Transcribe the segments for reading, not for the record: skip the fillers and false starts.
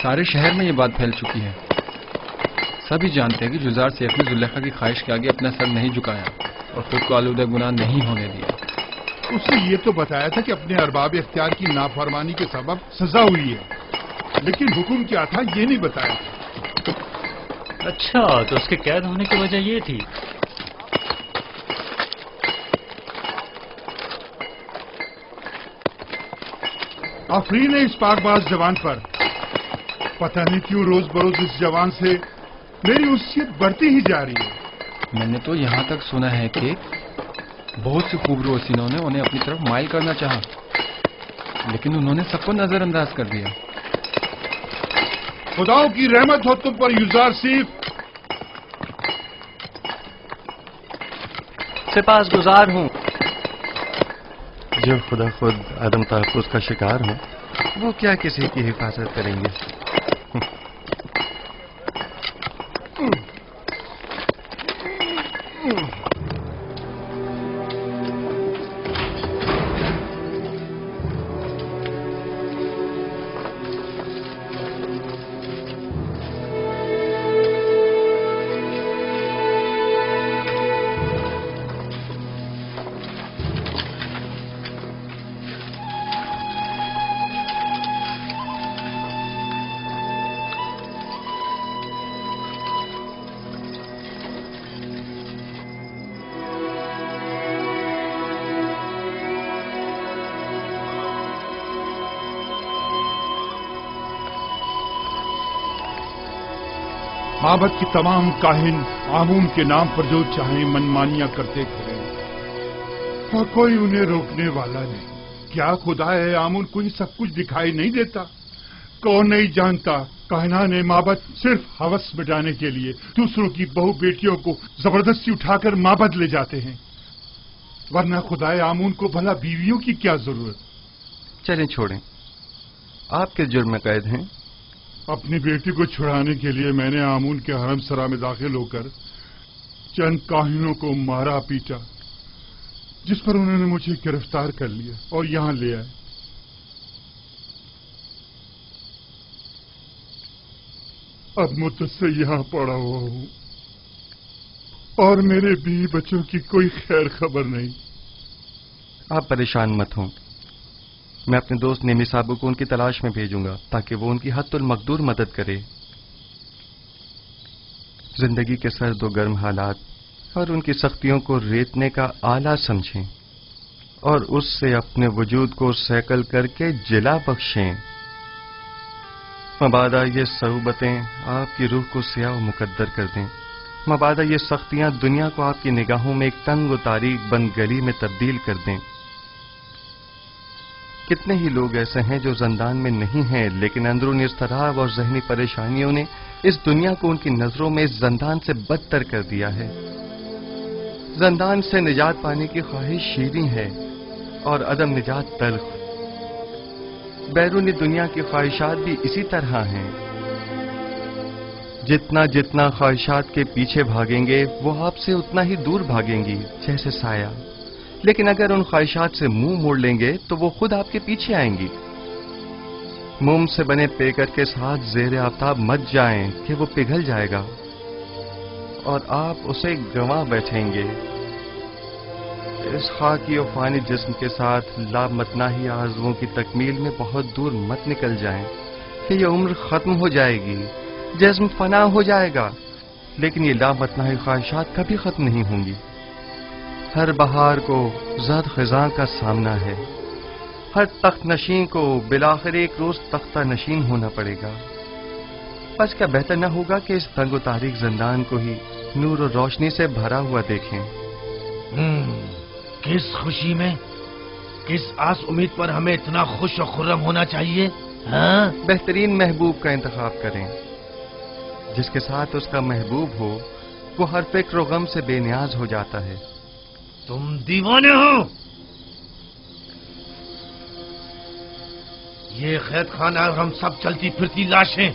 سارے شہر میں یہ بات پھیل چکی ہے. سبھی جانتے ہیں کہ جزار سیف نے زلیخا کی خواہش کے آگے اپنا سر نہیں جھکایا اور خود کو آلودہ گناہ نہیں ہونے دیا. اس نے یہ تو بتایا تھا کہ اپنے ارباب اختیار کی نافرمانی کے سبب سزا ہوئی ہے، لیکن حکم کیا تھا یہ نہیں بتایا تھا. اچھا، تو اس کے قید ہونے کی وجہ یہ تھی. آفرین ہے اس پاک باز جوان پر. پتہ نہیں کیوں روز بروز اس جوان سے میری انسیت بڑھتی ہی جا رہی ہے. میں نے تو یہاں تک سنا ہے کہ بہت سے خوبرو حسینوں نے انہیں اپنی طرف مائل کرنا چاہا، لیکن انہوں نے سب کو نظر انداز کر دیا. خداؤں کی رحمت ہو تم پر یزار سیف. سپاس گزار ہوں. جو خدا خود عدم تحفظ کا شکار ہوں وہ کیا کسی کی حفاظت کریں گے. معبد کی تمام کاہن آمون کے نام پر جو چاہیں منمانیاں کرتے پھریں اور کوئی انہیں روکنے والا نہیں. کیا خدا ہے آمون کو یہ سب کچھ دکھائی نہیں دیتا؟ کون نہیں جانتا کاہنان معبد صرف ہوس مٹانے کے لیے دوسروں کی بہو بیٹیوں کو زبردستی اٹھا کر معبد لے جاتے ہیں، ورنہ خدا آمون کو بھلا بیویوں کی کیا ضرورت. چلیں چھوڑیں، آپ کس جرم میں قید ہیں؟ اپنی بیٹی کو چھڑانے کے لیے میں نے آمون کے حرم سرا میں داخل ہو کر چند کاہنوں کو مارا پیٹا، جس پر انہوں نے مجھے گرفتار کر لیا اور یہاں لے آئے. اب مدت سے یہاں پڑا ہوا ہوں اور میرے بیوی بچوں کی کوئی خیر خبر نہیں. آپ پریشان مت ہوں، میں اپنے دوست نیمی صاحب کو ان کی تلاش میں بھیجوں گا تاکہ وہ ان کی حد المقدور مدد کرے. زندگی کے سرد و گرم حالات اور ان کی سختیوں کو ریتنے کا آلہ سمجھیں اور اس سے اپنے وجود کو سیکل کر کے جلا بخشیں. مبادا یہ صعوبتیں آپ کی روح کو سیاہ و مقدر کر دیں. مبادا یہ سختیاں دنیا کو آپ کی نگاہوں میں ایک تنگ و تاریک بند گلی میں تبدیل کر دیں. کتنے ہی لوگ ایسے ہیں جو زندان میں نہیں ہیں، لیکن اندرونی اضطراب اور ذہنی پریشانیوں نے اس دنیا کو ان کی نظروں میں اس زندان سے بدتر کر دیا ہے. زندان سے نجات پانے کی خواہش شیریں ہے اور عدم نجات تلخ. بیرونی دنیا کی خواہشات بھی اسی طرح ہیں. جتنا جتنا خواہشات کے پیچھے بھاگیں گے وہ آپ سے اتنا ہی دور بھاگیں گی جیسے سایہ. لیکن اگر ان خواہشات سے منہ موڑ لیں گے تو وہ خود آپ کے پیچھے آئیں گی. موم سے بنے پیکر کے ساتھ زیر آفتاب مت جائیں کہ وہ پگھل جائے گا اور آپ اسے گنوا بیٹھیں گے. اس خاکی و فانی جسم کے ساتھ لامتناہی آرزوؤں کی تکمیل میں بہت دور مت نکل جائیں کہ یہ عمر ختم ہو جائے گی، جسم فنا ہو جائے گا، لیکن یہ لامتناہی خواہشات کبھی ختم نہیں ہوں گی. ہر بہار کو زرد خزاں کا سامنا ہے. ہر تخت نشین کو بالآخر ایک روز تختہ نشین ہونا پڑے گا. بس کیا بہتر نہ ہوگا کہ اس تنگ و تاریک زندان کو ہی نور و روشنی سے بھرا ہوا دیکھیں. کس خوشی میں، کس آس امید پر ہمیں اتنا خوش و خرم ہونا چاہیے؟ ہاں، بہترین محبوب کا انتخاب کریں. جس کے ساتھ اس کا محبوب ہو وہ ہر فکر و غم سے بے نیاز ہو جاتا ہے. تم دیوانے ہو. یہ قید خانہ اور ہم سب چلتی پھرتی لاشیں،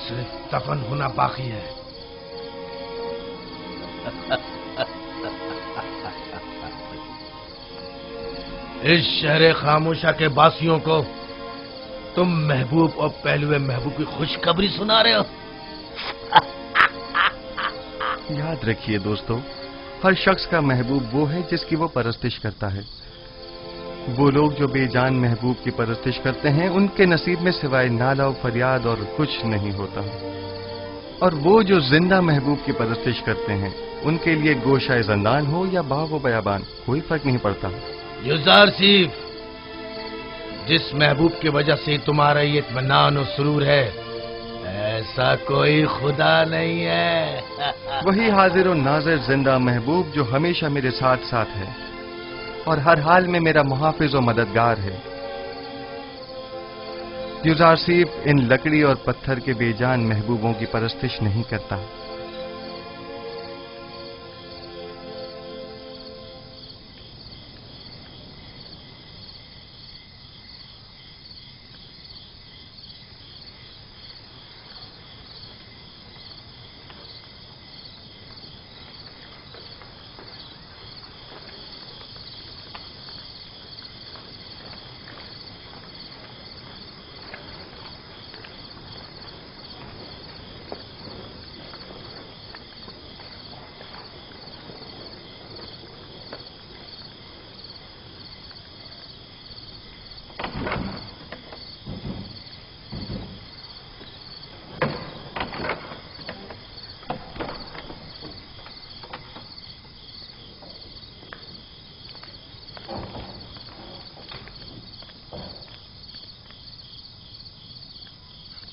صرف دفن ہونا باقی ہے. اس شہر خاموشہ کے باسیوں کو तुम महबूब और पहलुए महबूब की खुशखबरी सुना रहे हो। याद रखिए दोस्तों, हर शख्स का महबूब वो है जिसकी वो परस्तिश करता है। वो लोग जो बेजान महबूब की परस्तिश करते हैं, उनके नसीब में सिवाय नाला और फरियाद और कुछ नहीं होता। और वो जो जिंदा महबूब की परस्तिश करते हैं, उनके लिए गोशाए ज़ंदान हो या बाग व बयाबान, कोई फर्क नहीं पड़ता। युजार सीफ, जिस महबूब की वजह से तुम्हारा ये इत्मीनान और सुरूर है, ऐसा कोई खुदा नहीं है। वही हाजिर और नाजिर जिंदा महबूब जो हमेशा मेरे साथ साथ है और हर हाल में मेरा मुहाफिज और मददगार है। युजारसीफ इन लकड़ी और पत्थर के बेजान महबूबों की परस्तिश नहीं करता।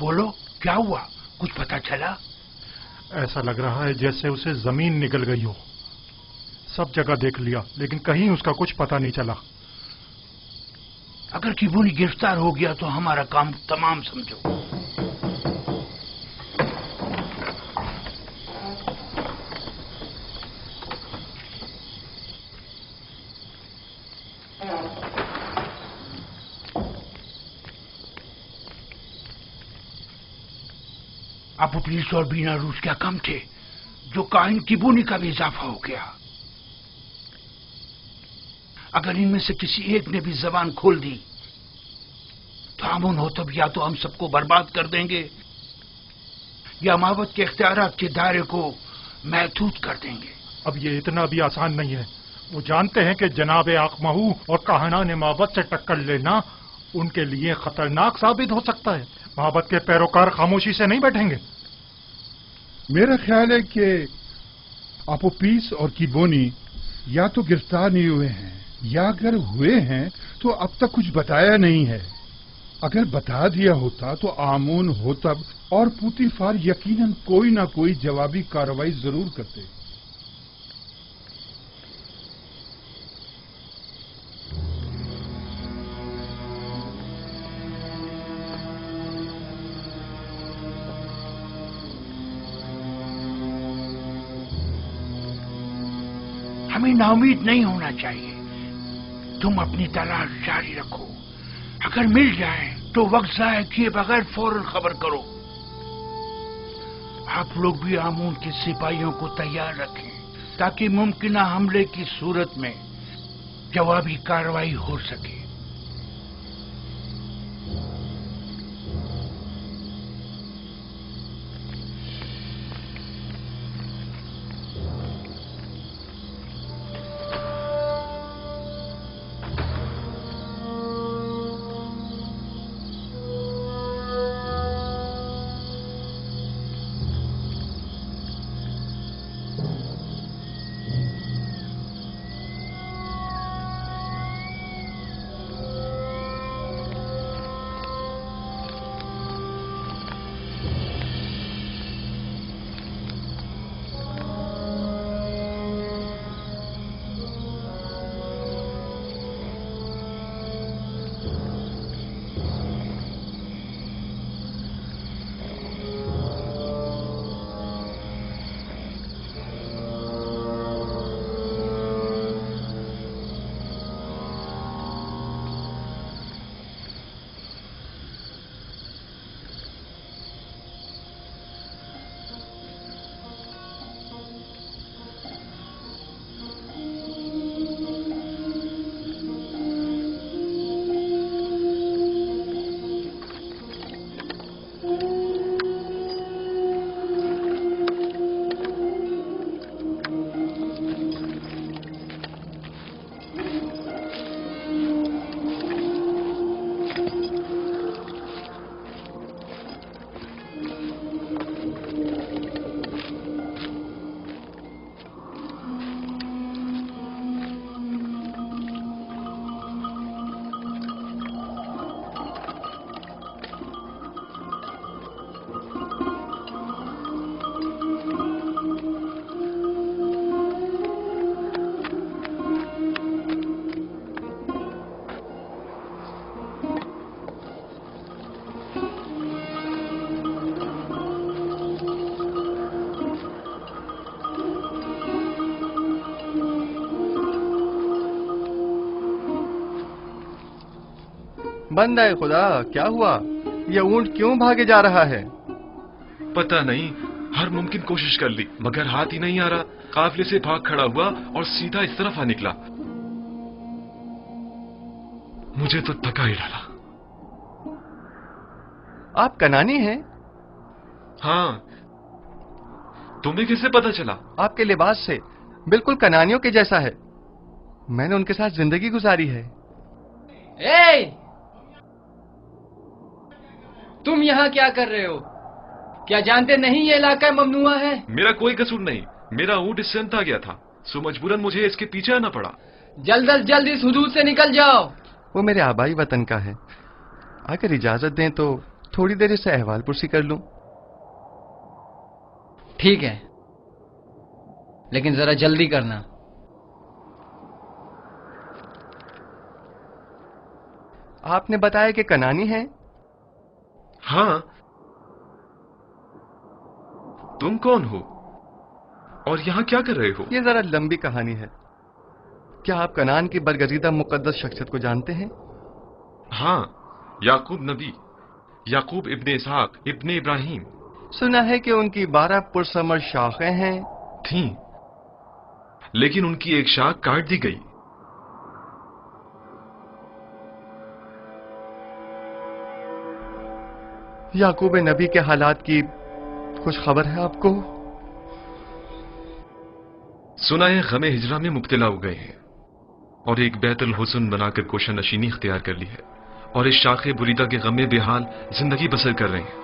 बोलो, क्या हुआ? कुछ पता चला? ऐसा लग रहा है जैसे उसे जमीन निकल गई हो। सब जगह देख लिया, लेकिन कहीं उसका कुछ पता नहीं चला। अगर किबूनी गिरफ्तार हो गया तो हमारा काम तमाम समझो। अब पुलिस और बीना रूस क्या कम थे, जो काहिन किबूनी का भी इजाफा हो गया। अगर इनमें से किसी एक ने भी जबान खोल दी तो अमन हो तब या तो हम सबको बर्बाद कर देंगे या मावत के इख्तियारात के दायरे को महदूद कर देंगे। अब ये इतना भी आसान नहीं है। वो जानते हैं कि जनाब आकमहू और कहानान मावत से टक्कर लेना उनके लिए खतरनाक साबित हो सकता है। मावत के पैरोकार खामोशी से नहीं बैठेंगे। मेरा ख्याल है कि अपोपीस और किबोनी या तो गिरफ्तार नहीं हुए हैं या अगर हुए हैं तो अब तक कुछ बताया नहीं है। अगर बता दिया होता तो आमून होतब और पुतीफार यकीनन कोई ना कोई जवाबी कार्रवाई जरूर करते। हमें नाउमीद नहीं होना चाहिए। तुम अपनी तलाश जारी रखो। अगर मिल जाए तो वक्त जाया किए बगैर फौरन खबर करो। आप लोग भी आमून के सिपाहियों को तैयार रखें ताकि मुमकिना हमले की सूरत में जवाबी कार्रवाई हो सके। बंदा है खुदा, क्या हुआ? ये ऊंट क्यों भागे जा रहा है? पता नहीं, हर मुमकिन कोशिश कर ली मगर हाथ ही नहीं आ रहा। काफिले से भाग खड़ा हुआ और सीधा इस तरफ आ निकला। मुझे तो थका ही डाला। आप कनानी हैं? हाँ, तुम्हें कैसे पता चला? आपके लिबास से बिल्कुल कनानियों के जैसा है। मैंने उनके साथ जिंदगी गुजारी है। ए! तुम यहाँ क्या कर रहे हो? क्या जानते नहीं ये इलाका ममनुआ है? मेरा कोई कसूर नहीं, मेरा ऊंट इससे अंत आ गया था, सो मजबूरन मुझे इसके पीछे आना पड़ा। जल्द अज जल्द इस हुदूद से निकल जाओ। वो मेरे आबाई वतन का है। अगर इजाजत दें तो थोड़ी देर इससे अहवाल पुरसी कर लूं। ठीक है, लेकिन जरा जल्दी करना। आपने बताया कि कनानी है? हाँ, तुम कौन हो और यहाँ क्या कर रहे हो? ये जरा लंबी कहानी है। क्या आप कनान की बरगजीदा मुकद्दस शख्सियत को जानते हैं? हाँ, याकूब नबी, याकूब इब्ने इसहाक इब्ने इब्राहिम। सुना है कि उनकी 12 पुरसमर शाखें हैं। थीं, लेकिन उनकी एक शाख काट दी गई। याकूब नबी के हालात की कुछ खबर है आपको? सुना है गमे हिजरा में मुब्तला हो गए हैं और एक बैतुल हुस्न बनाकर कोशा नशीनी इख्तियार कर ली है और इस शाखे बुरीदा के गमे बेहाल जिंदगी बसर कर रहे हैं।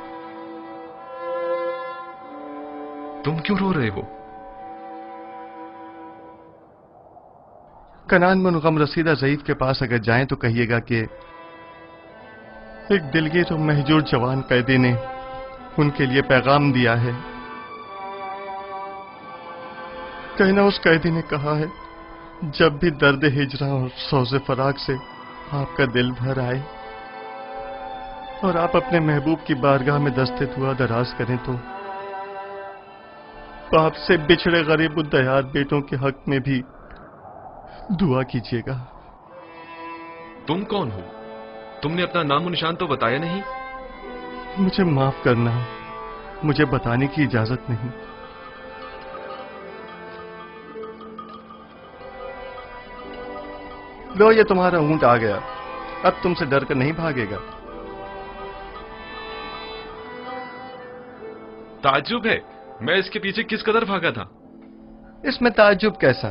तुम क्यों रो रहे हो? कनान में गम रसीदा ज़ईफ के पास अगर जाएं तो कहिएगा कि एक दिलगीर और महजूर जवान कैदी ने उनके लिए पैगाम दिया है। कहना उस कैदी ने कहा है, जब भी दर्द हिजरा और सौज़े फराक से आपका दिल भर आए और आप अपने महबूब की बारगाह में दस्ते दुआ दराज करें तो बाप से बिछड़े गरीब उद्दयार बेटों के हक में भी दुआ कीजिएगा। तुम कौन हो? तुमने अपना नामो निशान तो बताया नहीं। मुझे माफ करना, मुझे बताने की इजाजत नहीं। लो, ये तुम्हारा ऊंट आ गया, अब तुमसे डर कर नहीं भागेगा। ताज्जुब है, मैं इसके पीछे किस कदर भागा था। इसमें ताज्जुब कैसा?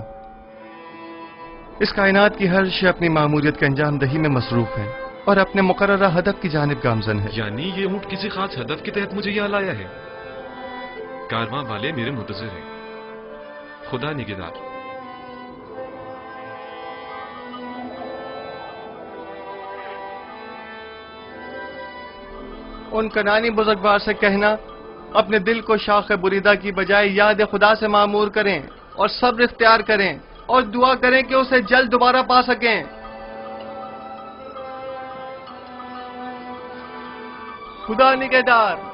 इस कायनात की हर शय अपनी मामूलियत के अंजाम दही में मसरूफ है और अपने मुकर्ररा हदफ की जानिब गामजन है। यानी ये ऊंट किसी खास हदफ के तहत मुझे यहाँ लाया है। कारवां वाले मेरे मुंतज़िर हैं। खुदा निगहदार। उन कनानी बुजुर्गवार से कहना अपने दिल को शाख बुरीदा की बजाय याद खुदा से मामूर करें और सब्र इख्तियार करें और दुआ करें कि उसे जल्द दोबारा पा सकें। खुदा निगहदार।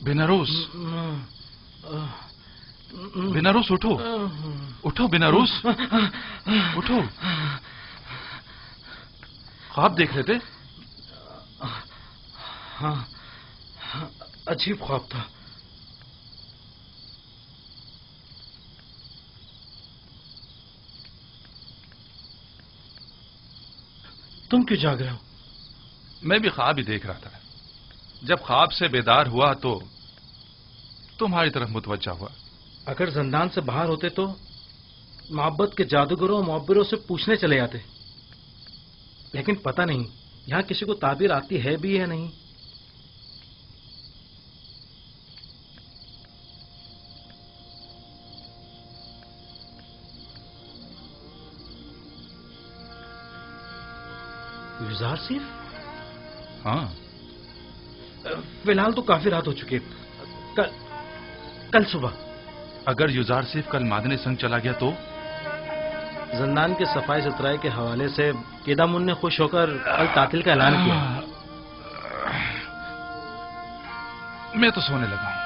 बेनारोस, बेनारोस उठो, उठो बेनारोस, उठो। ख्वाब देख रहे थे? हाँ, अजीब ख्वाब था। तुम क्यों जाग रहे हो? मैं भी ख्वाब ही देख रहा था। जब ख्वाब से बेदार हुआ तो तुम्हारी तरफ मुतवज्जा हुआ। अगर जिंदान से बाहर होते तो मोहब्बत के जादूगरों और मुअब्बिरों से पूछने चले जाते, लेकिन पता नहीं यहां किसी को ताबीर आती है भी या नहीं। युजार सिर्फ? हाँ, फिलहाल तो काफी रात हो चुकी है। कल सुबह अगर युजार सिर्फ कल मादने संग चला गया तो? जिंदान के सफाई सुथराई के हवाले से केदामुन ने खुश होकर कल तातिल का ऐलान किया। मैं तो सोने लगा हूं।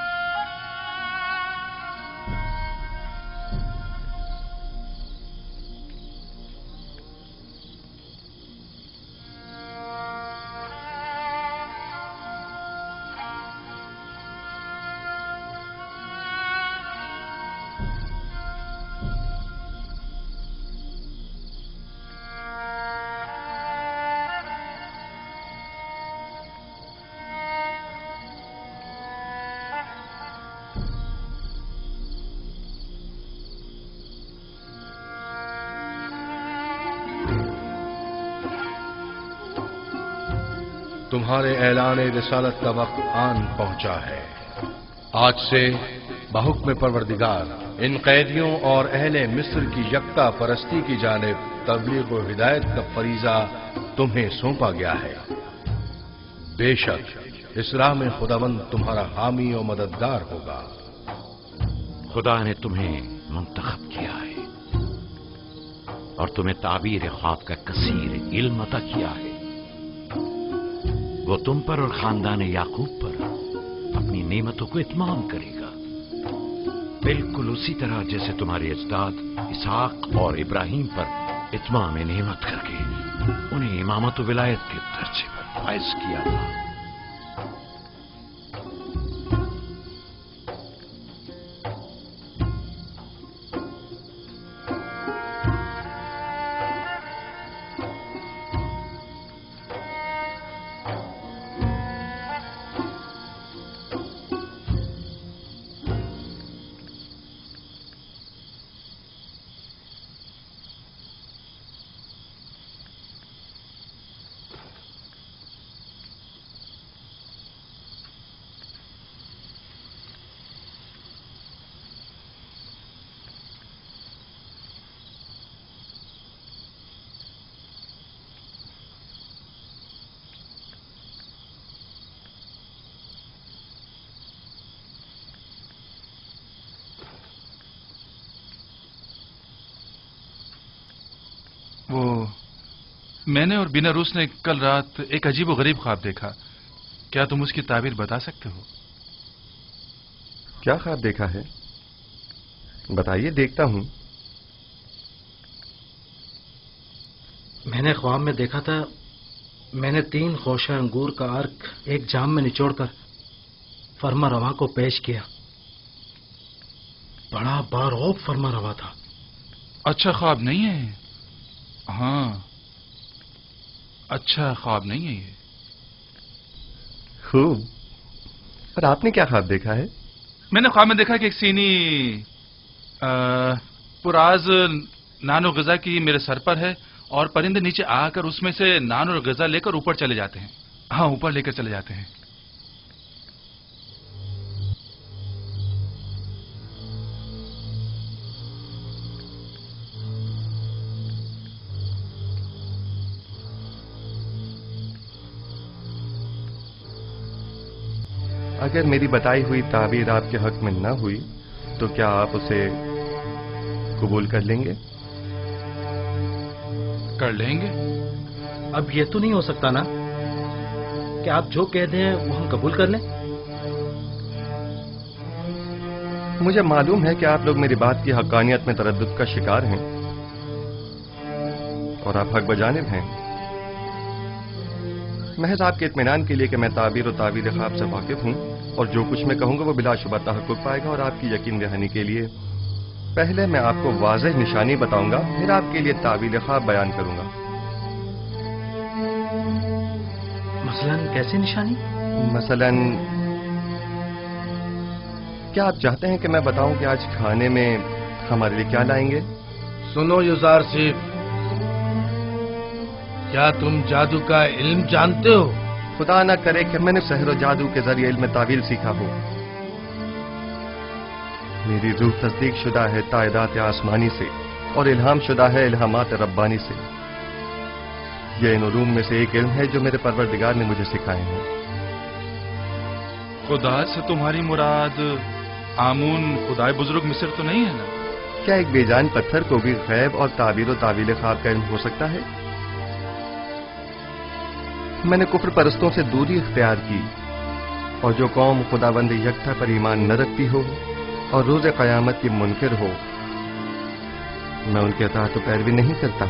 तुम्हारे ऐलान रिसालत का वक्त आन पहुंचा है। आज से बहुक्म परवरदिगार इन कैदियों और अहले मिस्र की यकता परस्ती की जानिब तबलीग व हिदायत का फरीजा तुम्हें सौंपा गया है। बेशक इस राह में खुदावंद तुम्हारा हामी और मददगार होगा। खुदा ने तुम्हें मुंतखब किया है और तुम्हें ताबीर ख्वाब का कसीर इल्म अता किया है। वो तुम पर और खानदान याकूब पर अपनी नेमतों को इत्माम करेगा, बिल्कुल उसी तरह जैसे तुम्हारे अजदाद इसहाक और इब्राहिम पर इत्माम नेमत करके उन्हें इमामत व विलायत के दर्जे पर फाइज किया था। वो मैंने और बिनारूस ने कल रात एक अजीब व गरीब ख्वाब देखा। क्या तुम उसकी ताबीर बता सकते हो? क्या ख्वाब देखा है? बताइए, देखता हूं। मैंने ख्वाब में देखा था, मैंने 3 खोशा अंगूर का अर्क एक जाम में निचोड़कर फरमा रवा को पेश किया। बड़ा बारौब फरमा रवा था। अच्छा ख्वाब नहीं है। हाँ, अच्छा ख्वाब नहीं है ये। खूब। और आपने क्या ख्वाब देखा है? मैंने ख्वाब में देखा कि एक सीनी पुराज नान और गजा की मेरे सर पर है और परिंदे नीचे आकर उसमें से नान और गजा लेकर ऊपर चले जाते हैं। हाँ, ऊपर लेकर चले जाते हैं। अगर मेरी बताई हुई ताबीर आपके हक में न हुई तो क्या आप उसे कबूल कर लेंगे? कर लेंगे। अब ये तो नहीं हो सकता ना कि आप जो कह दें वो हम कबूल कर लें? مجھے معلوم ہے کہ آپ لوگ میری بات کی حقانیت میں تردد کا شکار ہیں اور آپ حق بجانب ہیں. محض آپ کے اطمینان کے لیے کہ میں تعبیر و تعویل خواب سے واقف ہوں اور جو کچھ میں کہوں گا وہ بلا شبہ تحقق پائے گا، اور آپ کی یقین دہانی کے لیے پہلے میں آپ کو واضح نشانی بتاؤں گا، پھر آپ کے لیے تعویل خواب بیان کروں گا. مثلاً کیسی نشانی؟ مثلاً کیا آپ چاہتے ہیں کہ میں بتاؤں کہ آج کھانے میں ہمارے لیے کیا لائیں گے؟ سنو یوزارسیف، کیا تم جادو کا علم جانتے ہو؟ خدا نہ کرے کہ میں نے سحر و جادو کے ذریعے علم تعویل سیکھا ہو. میری روح تصدیق شدہ ہے تائیدات آسمانی سے اور الہام شدہ ہے الہامات ربانی سے. یہ ان علوم میں سے ایک علم ہے جو میرے پروردگار نے مجھے سکھائے ہیں. خدا سے تمہاری مراد آمون خدائے بزرگ مصر تو نہیں ہے نا؟ کیا ایک بے جان پتھر کو بھی غیب اور تعبیر و تعویل خواب کا علم ہو سکتا ہے؟ میں نے کفر پرستوں سے دوری اختیار کی، اور جو قوم خداوند یکتا پر ایمان نہ رکھتی ہو اور روز قیامت کی منکر ہو، میں ان کے اطاعت و پیروی نہیں کرتا.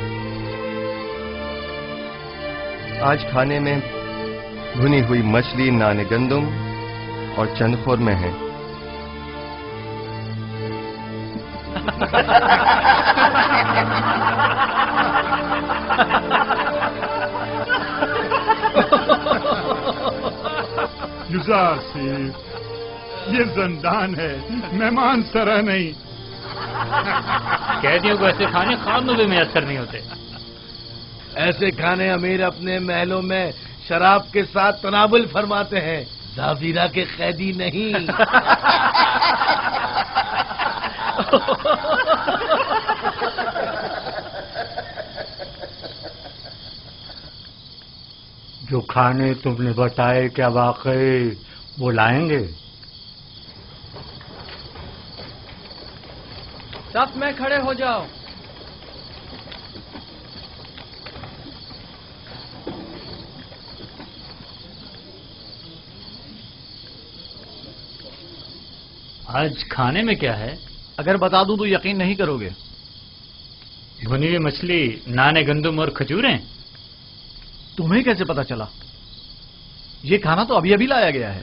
آج کھانے میں بھنی ہوئی مچھلی، نان گندم اور چند خورمے ہیں. یوزارسیف، یہ زندان ہے، مہمان سرا نہیں. قیدیوں کو ایسے کھانے خواب میں بھی میسر نہیں ہوتے. ایسے کھانے امیر اپنے محلوں میں شراب کے ساتھ تناول فرماتے ہیں، زاویرہ کے قیدی نہیں. جو کھانے تم نے بتائے کیا واقعی وہ لائیں گے؟ صف میں کھڑے ہو جاؤ. آج کھانے میں کیا ہے؟ اگر بتا دوں تو یقین نہیں کرو گے. بھنی ہوئی مچھلی، نان گندم اور کھجوریں. تمہیں کیسے پتا چلا؟ یہ کھانا تو ابھی ابھی لایا گیا ہے.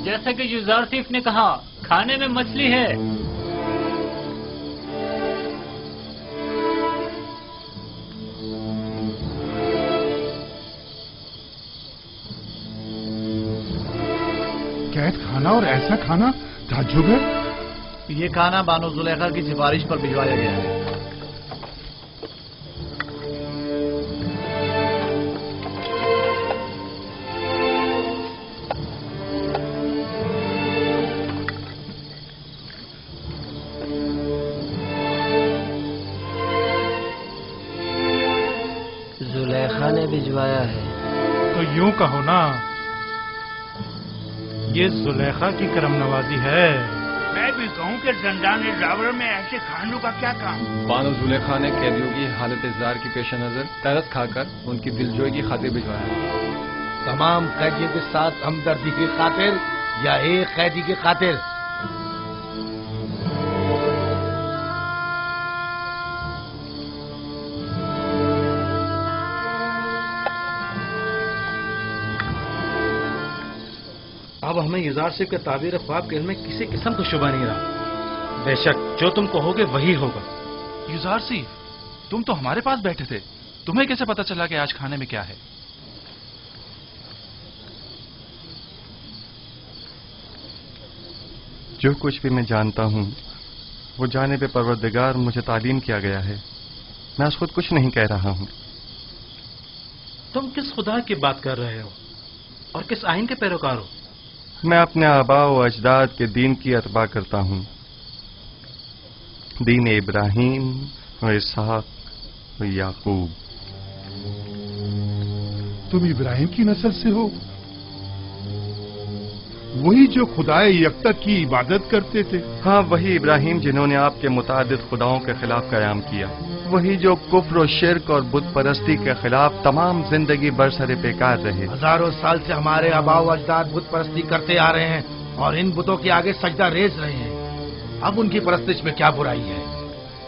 جیسا کہ یوزارسیف نے کہا، کھانے میں مچھلی ہے. قید کھانا اور ایسا کھانا تعجب ہے. یہ کھانا بانو زلیخا کی سفارش پر بھجوایا گیا ہے. زلیخا نے بھجوایا ہے. تو یوں کہو نا، یہ زلیخا کی کرم نوازی ہے. میں بھی کہوں کہ زندان راور میں ایسے کھانوں کا کیا کام؟ بانو زلیخا نے قیدیوں کی حالت اضطرار کے پیش نظر ترس کھا کر ان کی دلجوئی کی خاطر بھجوایا. تمام قیدیوں کے ساتھ ہمدردی کی خاطر یا ایک قیدی کی خاطر؟ اب ہمیں یوزارسیف کے تعبیر خواب کے علم میں کسی قسم کا شبہ نہیں رہا. بے شک جو تم کہو گے وہی ہوگا. یوزارسیف، تم تو ہمارے پاس بیٹھے تھے، تمہیں کیسے پتا چلا کہ آج کھانے میں کیا ہے؟ جو کچھ بھی میں جانتا ہوں وہ جانب پروردگار مجھے تعلیم کیا گیا ہے. میں اس خود کچھ نہیں کہہ رہا ہوں. تم کس خدا کی بات کر رہے ہو اور کس آئین کے پیروکار ہو؟ میں اپنے آباء و اجداد کے دین کی اتباع کرتا ہوں. دین ابراہیم و اسحاق و یعقوب. تم ابراہیم کی نسل سے ہو؟ वही जो खुदाए यकता की इबादत करते थे। हाँ, वही इब्राहिम जिन्होंने आपके मुतादिद खुदाओं के खिलाफ कयाम किया, वही जो कुफ्र और शिर्क और बुत परस्ती के खिलाफ तमाम जिंदगी बरसरे बेकार रहे। हजारों साल से हमारे आबाओ अजदाद बुत परस्ती करते आ रहे हैं और इन बुतों के आगे सजदा रेज रहे हैं। अब उनकी परस्तिश में क्या बुराई है?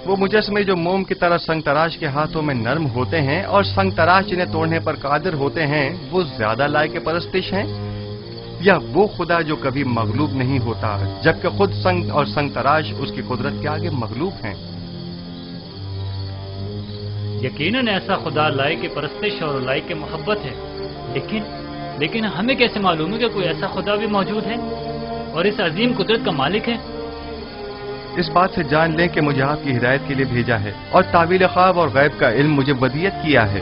वो मुजस्मे जो मोम की तरह संग तराश के हाथों में नर्म होते हैं और संग तराश जिन्हें तोड़ने पर कादिर होते हैं, वो ज्यादा लायक परस्तिश हैं, या वो खुदा जो कभी मगलूब नहीं होता जबकि खुद संग और संग तराश उसकी कुदरत के आगे मगलूब हैं? यकीनन ऐसा खुदा लायक की परस्तिश और लायक की मोहब्बत है, लेकिन हमें कैसे मालूम है कि कोई ऐसा खुदा भी मौजूद है और इस अजीम कुदरत का मालिक है? इस बात से जान लें कि मुझे आपकी हिदायत के लिए भेजा है और तावील ख्वाब और गैब का इल्म मुझे वदियत किया है।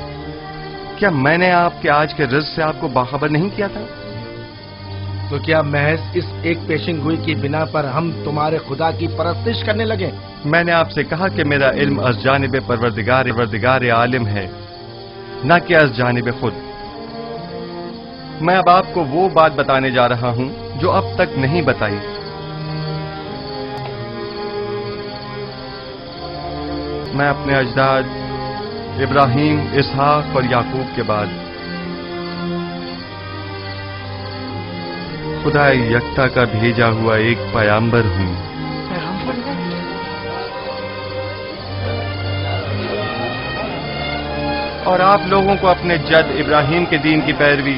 क्या मैंने आपके आज के रिज़्क़ से आपको बाखबर नहीं किया था? तो क्या महज इस एक पेशिंगोई की बिना पर हम तुम्हारे खुदा की परस्तिश करने लगे? मैंने आपसे कहा कि मेरा इल्म अज़ जानिब परवरदिगार आलिम है, न कि अज़ जानिब खुद। मैं अब आपको वो बात बताने जा रहा हूं जो अब तक नहीं बताई। मैं अपने अजदाद इब्राहिम, इसहाक और याकूब के बाद खुदा यकता का भेजा हुआ एक पैगंबर हूं। और आप लोगों को अपने जद इब्राहिम के दीन की पैरवी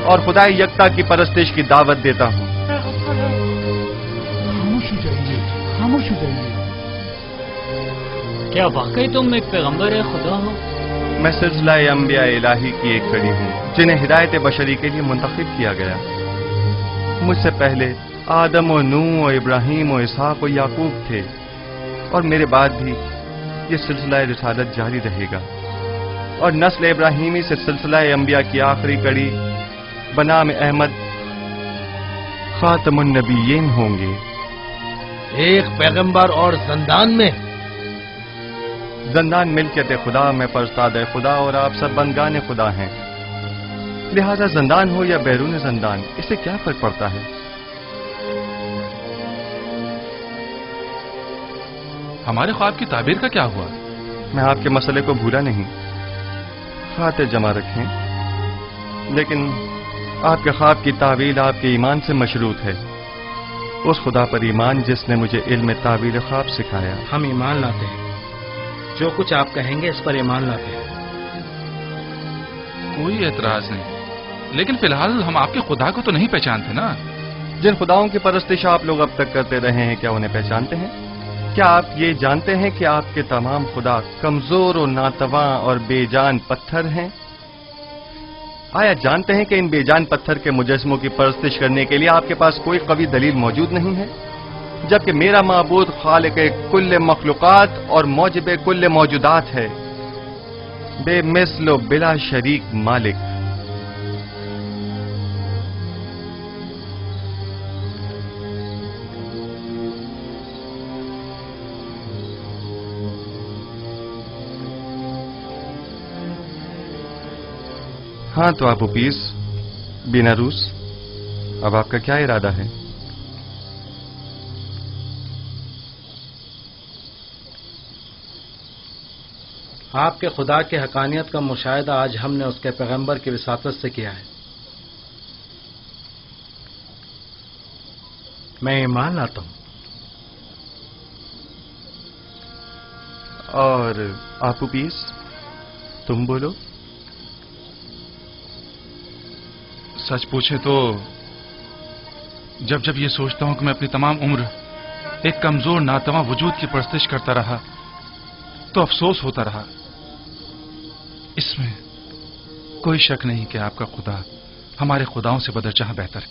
और खुदा यकता की परस्तिश की दावत देता हूं। खामोश हो जाइए, खामोश हो जाइए। क्या वाकई तुम एक पैगंबर है खुदा हो? मैं सिलसिला अंबिया इलाही की एक कड़ी हूं जिन्हें हिदायत बशरी के लिए मुंतखब किया गया। मुझसे पहले आदम और नूह और इब्राहिम और इसहाक और याकूब थे और मेरे बाद भी ये सिलसिला रिसालत जारी रहेगा और नस्ल इब्राहिमी से सिलसिला अंबिया की आखिरी कड़ी बनाम अहमद खातमुन नबीयीन होंगे। एक पैगंबर और जंदान में? जंदान मिल्कियत खुदा में परस्ताद खुदा और आप सब बंदगान खुदा हैं, लिहाजा जंदान हो या बैरून जंदान इससे क्या फर्क पड़ता है? हमारे ख्वाब की ताबीर का क्या हुआ? मैं आपके मसले को भूला नहीं, खातिर जमा रखें, लेकिन आपके ख्वाब की तावील आपके ईमान से मशरूत है, उस खुदा पर ईमान जिसने मुझे इल्म तावील ख्वाब सिखाया। हम ईमान लाते हैं, जो कुछ आप कहेंगे इस पर ईमान लाते हैं। कोई एतराज नहीं, लेकिन फिलहाल हम आपके खुदा को तो नहीं पहचानते ना। जिन खुदाओं की परस्तिश आप लोग अब तक करते रहे हैं, क्या उन्हें पहचानते हैं? क्या आप ये जानते हैं कि आपके तमाम खुदा कमजोर और नातवा और बेजान पत्थर हैं? आया जानते हैं कि इन बेजान पत्थर के मुजस्मों की परस्तिश करने के लिए आपके पास कोई कवी दलील मौजूद नहीं है, जबकि मेरा माबूद खालिक कुल्ले मखलूकात और मौजिब कुल्ले मौजूदात है, बेमिस्ल बिला शरीक मालिक। हाँ तो आप उपीस बिना रूस, अब आपका क्या इरादा है? आपके खुदा के हकानियत का मुशाहिदा आज हमने उसके पैगंबर की विसातत से किया है। मैं ईमान लाता हूं। और आप उपीस तुम बोलो। सच पूछे तो जब जब ये सोचता हूं कि मैं अपनी तमाम उम्र एक कमजोर नातवा वजूद की परस्तिश करता रहा तो अफसोस होता रहा। इसमें कोई शक नहीं कि आपका खुदा हमारे खुदाओं से बदरजहां बेहतर है।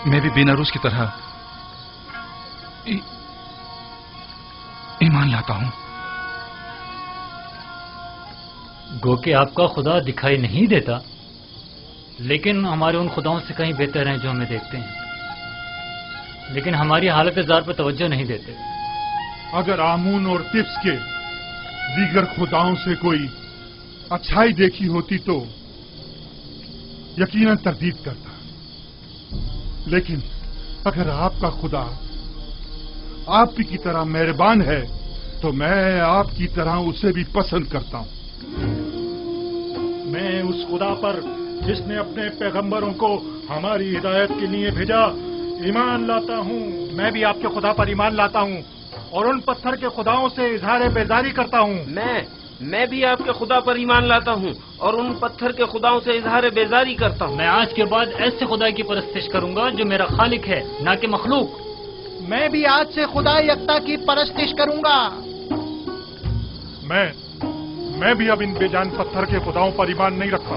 मैं भी बेनारूस की तरह ईमान लाता हूं। गो कि आपका खुदा दिखाई नहीं देता, लेकिन हमारे उन खुदाओं से कहीं बेहतर हैं जो हमें देखते हैं, लेकिन हमारी हालत ज़ार पर तवज्जो नहीं देते। अगर आमून और तिब्स के दीगर खुदाओं से कोई अच्छाई देखी होती तो यकीनन तरदीद करता, लेकिन अगर आपका खुदा आपकी की तरह मेहरबान है तो मैं आपकी तरह उसे भी पसंद करता हूं। मैं उस खुदा पर जिसने अपने पैगंबरों को हमारी हिदायत के लिए भेजा ईमान लाता हूं। मैं भी आपके खुदा पर ईमान लाता हूं और उन पत्थर के खुदाओं से इजहार बेजारी करता हूं। मैं भी आपके खुदा पर ईमान लाता हूं और उन पत्थर के खुदाओं से इजहार बेजारी करता हूं। मैं आज के बाद ऐसे खुदा की परस्तिश करूंगा जो मेरा खालिक है, ना कि मखलूक। मैं भी आज से खुदा यकता की परस्तिश करूंगा। मैं भी अब इन बेजान पत्थर के खुदाओं पर ईमान नहीं रखता।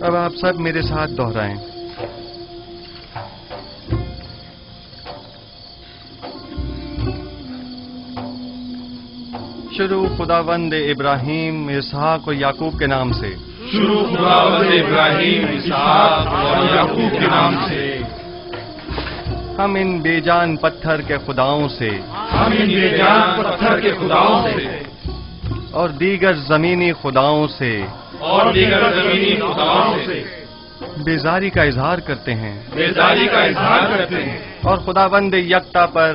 अब आप सब मेरे साथ दोहराएं। शुरू खुदावंद इब्राहिम, इसहाक और याकूब के नाम से। शुरू खुदावंद इब्राहिम, इसहाक और याकूब के नाम से। हम इन बेजान पत्थर के खुदाओं से, हम इन बेजान पत्थर के खुदाओं से और दीगर जमीनी खुदाओं से और दीगर जमीनी खुदाओं से बेजारी का इजहार करते हैं, बेजारी का इजहार करते हैं और खुदावंद यकता पर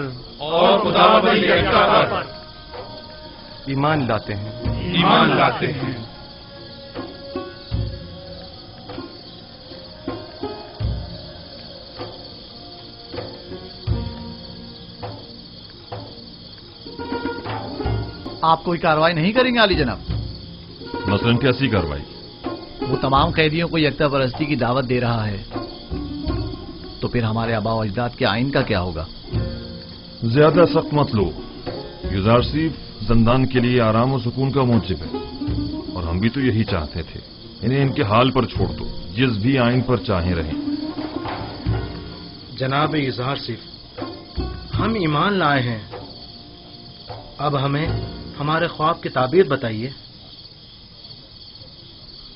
ईमान लाते हैं, ईमान लाते हैं। आप कोई कार्रवाई नहीं करेंगे आली जनाब? मसलन कैसी कार्रवाई? वो तमाम कैदियों को यकता परस्ती की दावत दे रहा है, तो फिर हमारे आबा और अजदाद के आइन का क्या होगा? ज्यादा सख्त मत लो। गुजार सिर्फ जिंदान के लिए आराम और सुकून का मूजिब है, और हम भी तो यही चाहते थे। इन्हें इनके हाल पर छोड़ दो, जिस भी आइन पर चाहे रहें। जनाब इजहार सिर्फ, हम ईमान लाए हैं, अब हमें हमारे ख्वाब की ताबीर बताइए।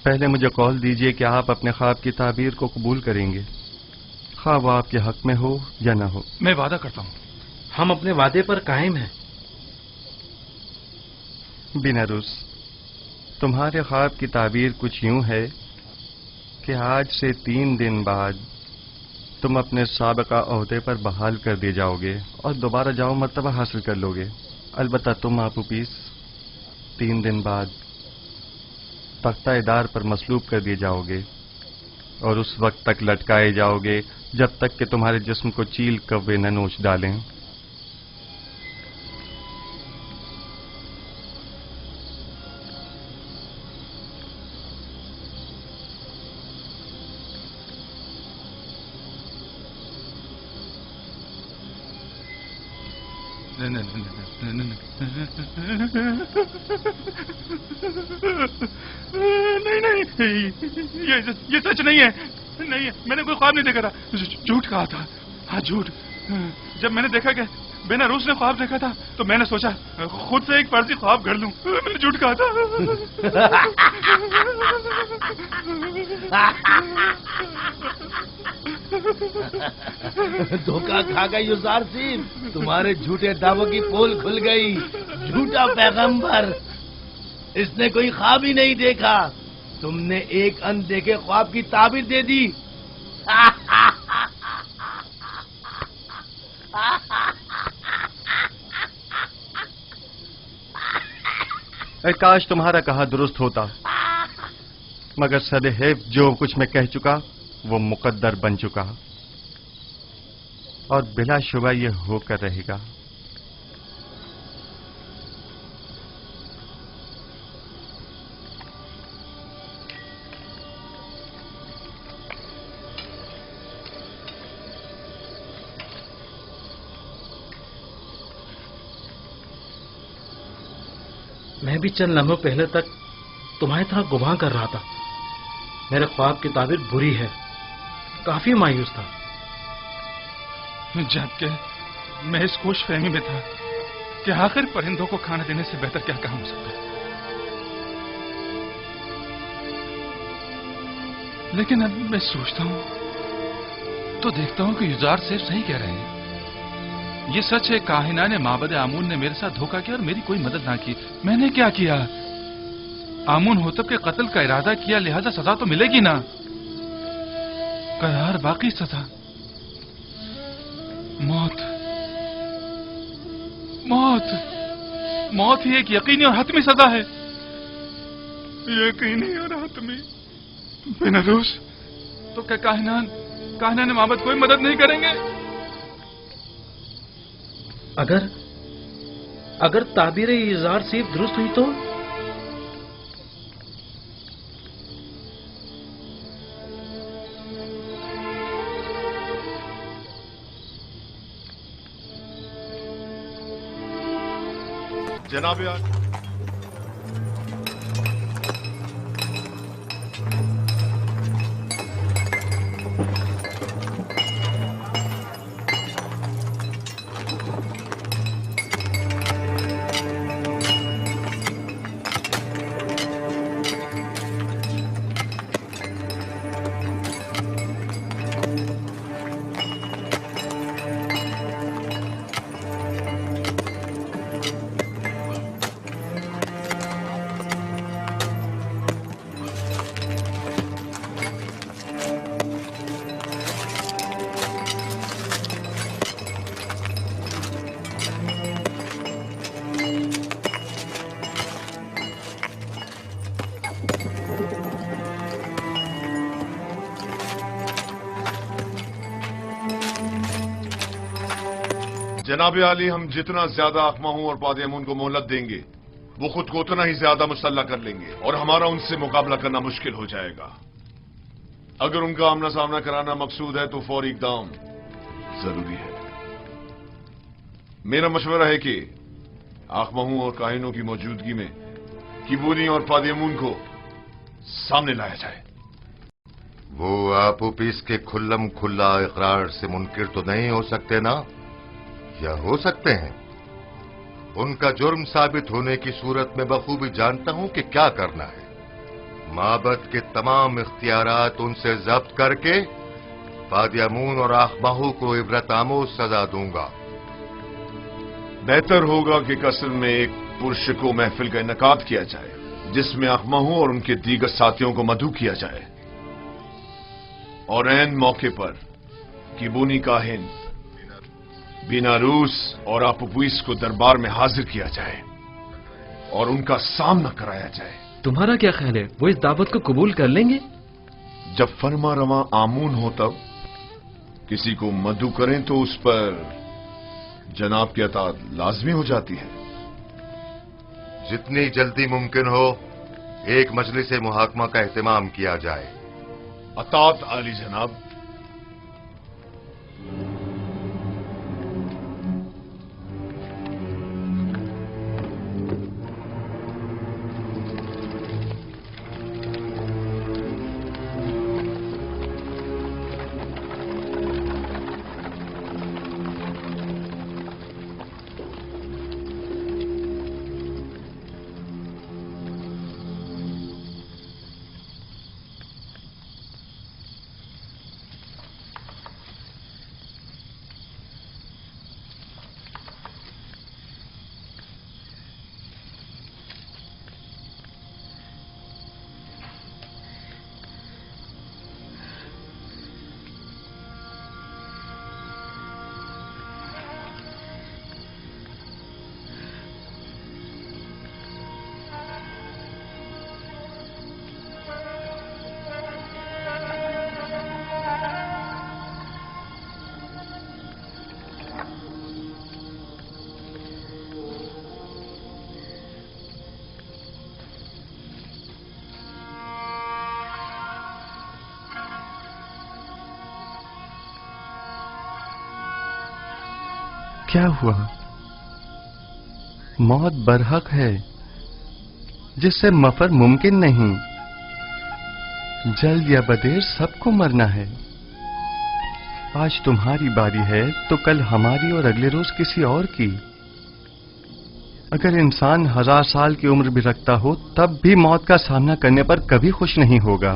पहले मुझे कॉल दीजिए कि आप अपने ख्वाब की ताबीर को कबूल करेंगे, खा वो आपके हक में हो या ना हो। मैं वादा करता हूं। हम अपने वादे पर कायम हैं। बिनारुस, तुम्हारे ख्वाब की ताबीर कुछ यूं है कि आज से 3 दिन बाद तुम अपने साबिका ओहदे पर बहाल कर दिए जाओगे और दोबारा जाओ मर्तबा हासिल कर लोगे। अलबत्ता तुम आपू पीस 3 दिन बाद तख्ता-ए-दार पर मसलूब कर दिए जाओगे और उस वक्त तक लटकाए जाओगे जब तक कि तुम्हारे जिस्म को चील कव्वे न नोच डालें। नहीं, ये सच नहीं है। नहीं, मैंने कोई ख्वाब नहीं देखा था। झूठ कहा था। हाँ, झूठ। जब मैंने देखा कि बेनारूस ने ख्वाब देखा था तो मैंने सोचा खुद से एक फर्जी ख्वाब गढ़ लूं। मैंने झूठ कहा था। धोखा खा गई युजार सिंह, तुम्हारे झूठे दावों की पोल खुल गई। झूठा पैगंबर, इसने कोई ख्वाब ही नहीं देखा। तुमने एक अनदेखे ख्वाब की ताबीर दे दी। काश तुम्हारा कहा दुरुस्त होता, मगर सदैव जो कुछ मैं कह चुका वो मुकद्दर बन चुका और बिला शुबा ये होकर रहेगा। मैं भी चंद लम्हों पहले तक तुम्हारी तरह गुमान कर रहा था। मेरे ख्वाब की ताबीर बुरी है, काफी मायूस था। जबकि मैं इस खुश फहमी में था कि आखिर परिंदों को खाना देने से बेहतर क्या काम हो सकता है। लेकिन अब मैं सोचता हूं तो देखता हूं कि युजार सिर्फ सही कह रहे हैं। ये सच है, काहिना ने माबद आमून ने मेरे साथ धोखा किया और मेरी कोई मदद ना की। मैंने क्या किया? आमून होतब के कत्ल का इरादा किया, लिहाजा सजा तो मिलेगी ना। करार बाकी सजा मौत। मौत मौत ही एक यकीनी और हतमी सजा है। यकीनी और हतमी। बेनारूस, तो क्या काहिना ने माबद कोई मदद नहीं करेंगे? अगर ताबीर इज़ार सिर्फ दुरुस्त हुई तो? जनाब यार, जनाब आली, हम जितना ज्यादा अखमाहू और पादयामून को मोहलत देंगे वो खुद को उतना ही ज्यादा मुसल्ला कर लेंगे और हमारा उनसे मुकाबला करना मुश्किल हो जाएगा। अगर उनका आमना सामना कराना मकसूद है तो फौरी इकदाम जरूरी है। मेरा मशवरा है कि अखमाहू और काहिनों की मौजूदगी में किबूनी और पादयामून को सामने लाया जाए। वो आपू पीस के खुल्लम खुल्ला इकरार से मुनकिर तो नहीं हो सकते ना, या हो सकते हैं? उनका जुर्म साबित होने की सूरत में बखूबी जानता हूं कि क्या करना है। माबद के तमाम इख्तियारात उनसे जब्त करके पादयामून और अखमाहू को इबरत आमोज सजा दूंगा। बेहतर होगा कि कसर में एक पुरशको महफिल का इनकाद किया जाए जिसमें अखमाहू और उनके दीगर साथियों को मदऊ किया जाए और ऐन मौके पर किबूनी काहिन बेनारूस और आपुपुइस को दरबार में हाजिर किया जाए और उनका सामना कराया जाए। तुम्हारा क्या ख्याल है, वो इस दावत को कबूल कर लेंगे? जब फरमा रवा आमून हो तब किसी को मदऊ करें तो उस पर जनाब की अतात लाजमी हो जाती है। जितनी जल्दी मुमकिन हो एक मजलिस मुहाकमा का एहतमाम किया जाए। अतात आली जनाब। क्या हुआ? मौत बरहक है जिससे मफर मुमकिन नहीं। जल्द या बदेर सबको मरना है। आज तुम्हारी बारी है तो कल हमारी और अगले रोज किसी और की। अगर इंसान 1000 साल की उम्र भी रखता हो तब भी मौत का सामना करने पर कभी खुश नहीं होगा।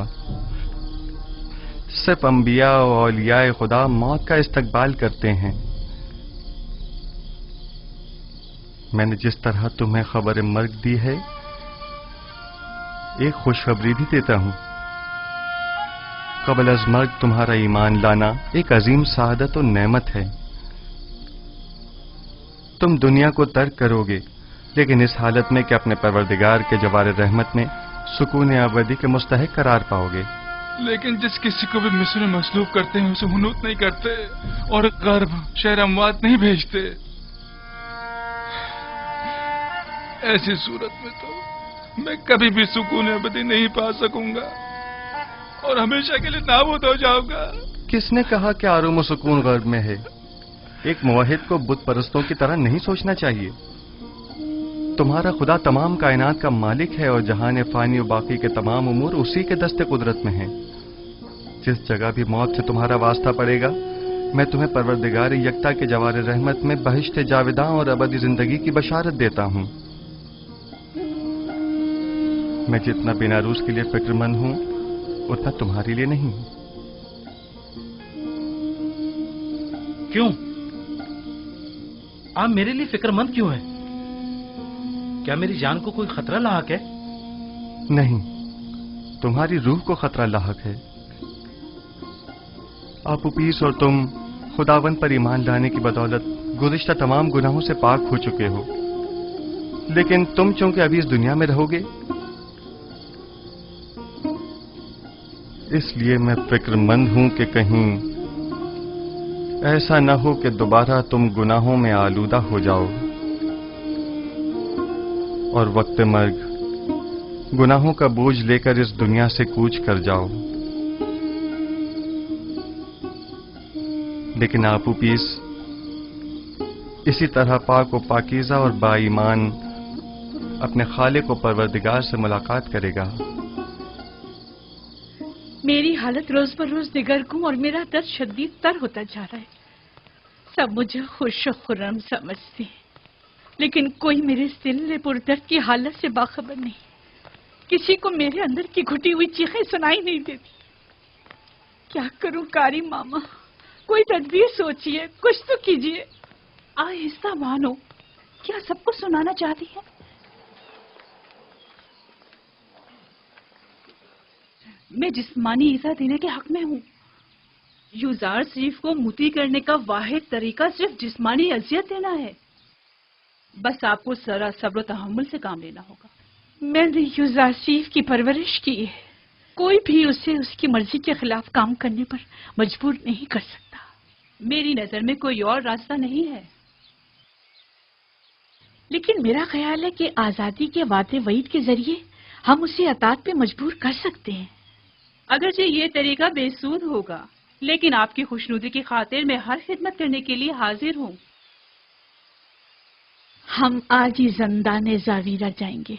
सिर्फ अंबिया और औलियाए खुदा मौत का इस्तकबाल करते हैं। मैंने जिस तरह तुम्हें खबर मर्ग दी है, एक खुशखबरी भी देता हूं। कबल अज मर्ग तुम्हारा ईमान लाना एक अजीम सआदत और नेमत है। तुम दुनिया को तर्क करोगे, लेकिन इस हालत में कि अपने परवरदिगार के जवार रहमत में सुकून अबदी के मुस्तहिक करार पाओगे। लेकिन जिस किसी को भी मिस्र में मसलूब करते हैं उसे हुनूत नहीं करते और गर्भ शहर अमवात नहीं भेजते। ऐसी सूरत में तो मैं कभी भी सुकून अबदी नहीं पा सकूंगा और हमेशा के लिए नाबूद हो जाऊंगा। किसने कहा कि आराम और सुकून गर्भ में है? एक मुवहिद को बुत परस्तों की तरह नहीं सोचना चाहिए। तुम्हारा खुदा तमाम कायनात का मालिक है और जहान फानी और बाकी के तमाम उमूर उसी के दस्ते कुदरत में हैं। जिस जगह भी मौत से तुम्हारा वास्ता पड़ेगा, मैं तुम्हें परवरदिगार यकता के जवार रहमत में बहिश्त जाविदा और अबदी जिंदगी की बशारत देता हूं। मैं जितना बेनारूस के लिए फिक्रमंद हूं, उतना तुम्हारे लिए नहीं। क्यों? आप मेरे लिए फिक्रमंद क्यों हैं? क्या मेरी जान को कोई खतरा लाहक है? नहीं, तुम्हारी रूह को खतरा लाहक है। आप उपीस और तुम खुदावन पर ईमान लाने की बदौलत गुज़िश्ता तमाम गुनाहों से पाक हो चुके हो। लेकिन तुम चूंकि अभी इस दुनिया में रहोगे, इसलिए मैं फिक्रमंद हूं कि कहीं ऐसा न हो कि दोबारा तुम गुनाहों में आलूदा हो जाओ और वक्त मर्ग गुनाहों का बोझ लेकर इस दुनिया से कूच कर जाओ। लेकिन आपू पीस इसी तरह पाक व पाकीज़ा और बाईमान अपने खालिक व परवरदिगार से मुलाकात करेगा। मेरी हालत रोज बर रोज निगरगुं और मेरा दर्द शदीद तर होता जा रहा है। सब मुझे खुश और खुर्रम समझते हैं, लेकिन कोई मेरे दिल पुरदर्द की हालत से बाखबर नहीं। किसी को मेरे अंदर की घुटी हुई चीखें सुनाई नहीं देती। क्या करूं कारी मामा? कोई तदबीर सोचिए, कुछ तो कीजिए। आहिस्ता मानो, क्या सबको सुनाना चाहती है? मैं जिस्मानी ईजा देने के हक में हूँ। यूजार शरीफ को मुती करने का वाहिद तरीका सिर्फ जिस्मानी अजियत देना है। बस आपको जरा सब्र तहम्मुल से काम लेना होगा। मैंने यूजार शरीफ की परवरिश की है। कोई भी उसे उसकी मर्जी के खिलाफ काम करने पर मजबूर नहीं कर सकता। मेरी नजर में कोई और रास्ता नहीं है। लेकिन मेरा ख्याल है कि आजादी के वादे वईद के जरिए हम उसे अतात पे मजबूर कर सकते हैं। अगरचे ये तरीका बेसूद होगा, लेकिन आपकी खुशनुदी की खातिर मैं हर खिदमत करने के लिए हाजिर हूँ। हम आज ही ज़ंदान ज़ावीरा जाएंगे।